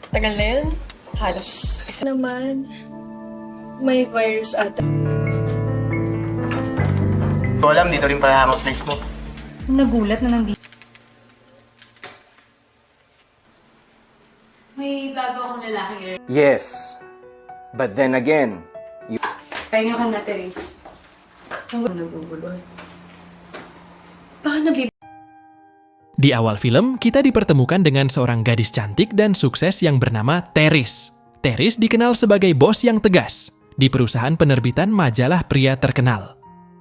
Tagal na yun. Halos isa Naman, may virus ata. Ko alam, dito rin pala hangout place mo. Nagulat na nandito. May bago akong lalaki. Yes, but then again, Pahinga ka na, Therese. Ang nagugulo. Baka nabi... Di awal film, kita dipertemukan dengan seorang gadis cantik dan sukses yang bernama Therese. Therese dikenal sebagai bos yang tegas di perusahaan penerbitan majalah pria terkenal.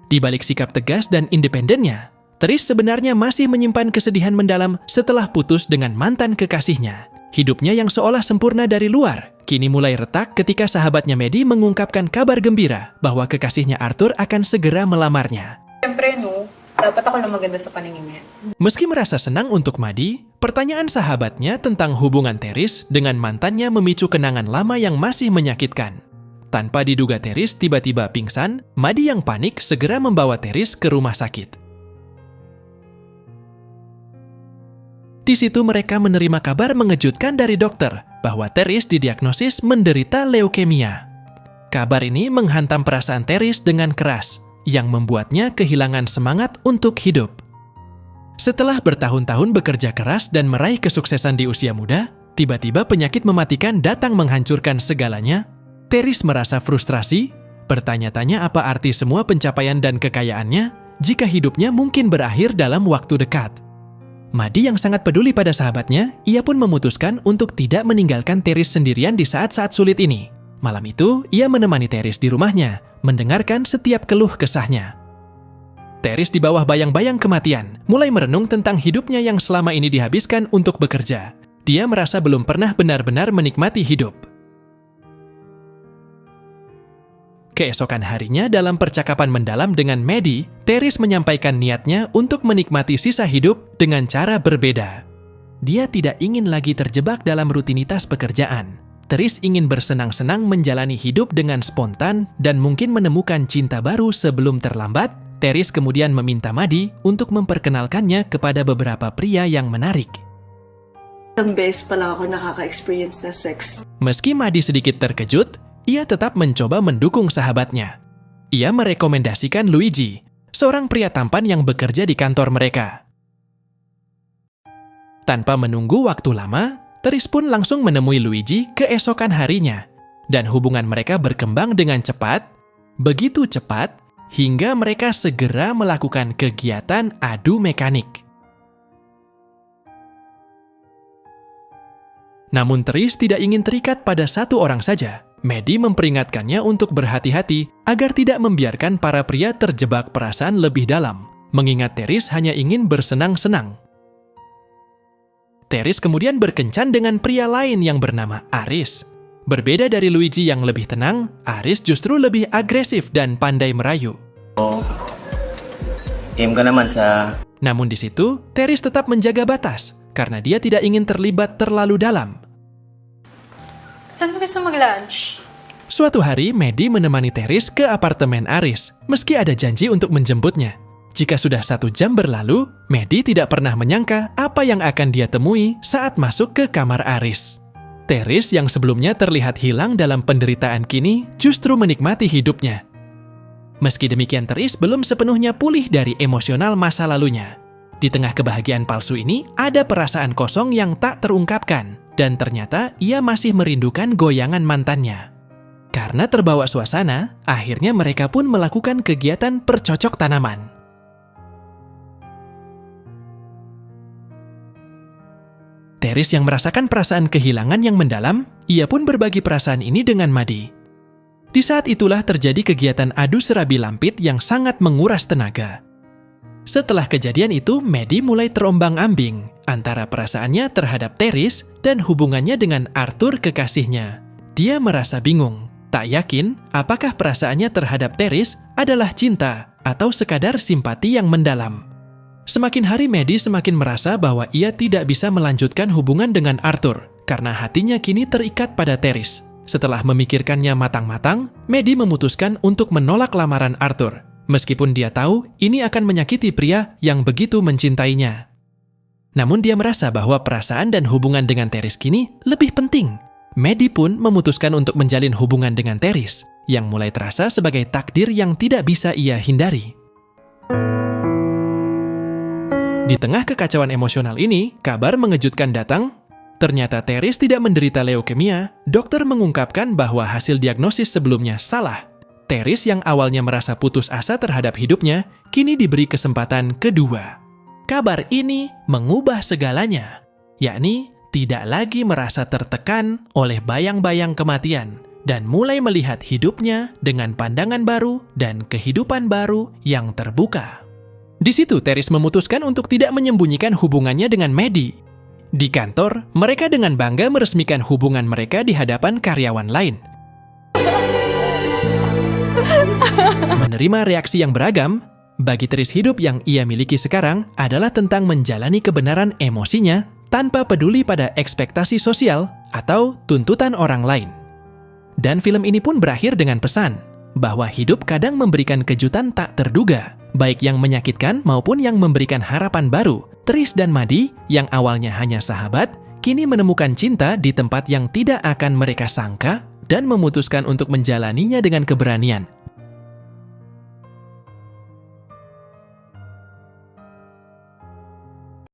Di balik sikap tegas dan independennya, Therese sebenarnya masih menyimpan kesedihan mendalam setelah putus dengan mantan kekasihnya. Hidupnya yang seolah sempurna dari luar, kini mulai retak ketika sahabatnya Maddie mengungkapkan kabar gembira bahwa kekasihnya Arthur akan segera melamarnya. Siyempre, no? Dapat ako na maganda sa paningin niya. Meski merasa senang untuk Maddie, pertanyaan sahabatnya tentang hubungan Therese dengan mantannya memicu kenangan lama yang masih menyakitkan. Tanpa diduga Therese tiba-tiba pingsan, Maddie yang panik segera membawa Therese ke rumah sakit. Di situ mereka menerima kabar mengejutkan dari dokter bahwa Therese didiagnosis menderita leukemia. Kabar ini menghantam perasaan Therese dengan keras, yang membuatnya kehilangan semangat untuk hidup. Setelah bertahun-tahun bekerja keras dan meraih kesuksesan di usia muda, tiba-tiba penyakit mematikan datang menghancurkan segalanya. Therese merasa frustrasi, bertanya-tanya apa arti semua pencapaian dan kekayaannya jika hidupnya mungkin berakhir dalam waktu dekat. Maddie yang sangat peduli pada sahabatnya, ia pun memutuskan untuk tidak meninggalkan Therese sendirian di saat-saat sulit ini. Malam itu, ia menemani Therese di rumahnya, mendengarkan setiap keluh kesahnya. Therese di bawah bayang-bayang kematian, mulai merenung tentang hidupnya yang selama ini dihabiskan untuk bekerja. Dia merasa belum pernah benar-benar menikmati hidup. Keesokan harinya dalam percakapan mendalam dengan Maddie, Therese menyampaikan niatnya untuk menikmati sisa hidup dengan cara berbeda. Dia tidak ingin lagi terjebak dalam rutinitas pekerjaan. Therese ingin bersenang-senang menjalani hidup dengan spontan dan mungkin menemukan cinta baru sebelum terlambat. Therese kemudian meminta Maddie untuk memperkenalkannya kepada beberapa pria yang menarik. Isang beses pa lang ako nakaka-experience na sex. Meski Maddie sedikit terkejut, ia tetap mencoba mendukung sahabatnya. Ia merekomendasikan Luigi, seorang pria tampan yang bekerja di kantor mereka. Tanpa menunggu waktu lama, Therese pun langsung menemui Luigi keesokan harinya, dan hubungan mereka berkembang dengan cepat, begitu cepat, hingga mereka segera melakukan kegiatan adu mekanik. Namun Therese tidak ingin terikat pada satu orang saja. Maddie memperingatkannya untuk berhati-hati agar tidak membiarkan para pria terjebak perasaan lebih dalam, mengingat Therese hanya ingin bersenang-senang. Therese kemudian berkencan dengan pria lain yang bernama Aris. Berbeda dari Luigi yang lebih tenang, Aris justru lebih agresif dan pandai merayu. Game ka naman sa... Namun di situ, Therese tetap menjaga batas karena dia tidak ingin terlibat terlalu dalam. Saan mo gusto mag-lunch? Suatu hari, Maddie menemani Therese ke apartemen Aris, meski ada janji untuk menjemputnya. Jika sudah 1 jam berlalu, Maddie tidak pernah menyangka apa yang akan dia temui saat masuk ke kamar Aris. Therese yang sebelumnya terlihat hilang dalam penderitaan kini justru menikmati hidupnya. Meski demikian, Therese belum sepenuhnya pulih dari emosional masa lalunya. Di tengah kebahagiaan palsu ini, ada perasaan kosong yang tak terungkapkan, dan ternyata ia masih merindukan goyangan mantannya. Karena terbawa suasana, akhirnya mereka pun melakukan kegiatan percocok tanaman. Therese yang merasakan perasaan kehilangan yang mendalam, ia pun berbagi perasaan ini dengan Maddie. Di saat itulah terjadi kegiatan adu serabi lampit yang sangat menguras tenaga. Setelah kejadian itu, Maddie mulai terombang-ambing antara perasaannya terhadap Therese dan hubungannya dengan Arthur kekasihnya. Dia merasa bingung, tak yakin apakah perasaannya terhadap Therese adalah cinta atau sekadar simpati yang mendalam. Semakin hari Maddie semakin merasa bahwa ia tidak bisa melanjutkan hubungan dengan Arthur karena hatinya kini terikat pada Therese. Setelah memikirkannya matang-matang, Maddie memutuskan untuk menolak lamaran Arthur. Meskipun dia tahu ini akan menyakiti pria yang begitu mencintainya. Namun dia merasa bahwa perasaan dan hubungan dengan Teris kini lebih penting. Maddie pun memutuskan untuk menjalin hubungan dengan Teris, yang mulai terasa sebagai takdir yang tidak bisa ia hindari. Di tengah kekacauan emosional ini, kabar mengejutkan datang. Ternyata Teris tidak menderita leukemia. Dokter mengungkapkan bahwa hasil diagnosis sebelumnya salah. Teris yang awalnya merasa putus asa terhadap hidupnya, kini diberi kesempatan kedua. Kabar ini mengubah segalanya, yakni tidak lagi merasa tertekan oleh bayang-bayang kematian dan mulai melihat hidupnya dengan pandangan baru dan kehidupan baru yang terbuka. Di situ Teris memutuskan untuk tidak menyembunyikan hubungannya dengan Maddie. Di kantor, mereka dengan bangga meresmikan hubungan mereka di hadapan karyawan lain. Menerima reaksi yang beragam, bagi Teris hidup yang ia miliki sekarang adalah tentang menjalani kebenaran emosinya tanpa peduli pada ekspektasi sosial atau tuntutan orang lain. Dan film ini pun berakhir dengan pesan bahwa hidup kadang memberikan kejutan tak terduga, baik yang menyakitkan maupun yang memberikan harapan baru. Teris dan Maddie, yang awalnya hanya sahabat, kini menemukan cinta di tempat yang tidak akan mereka sangka dan memutuskan untuk menjalaninya dengan keberanian.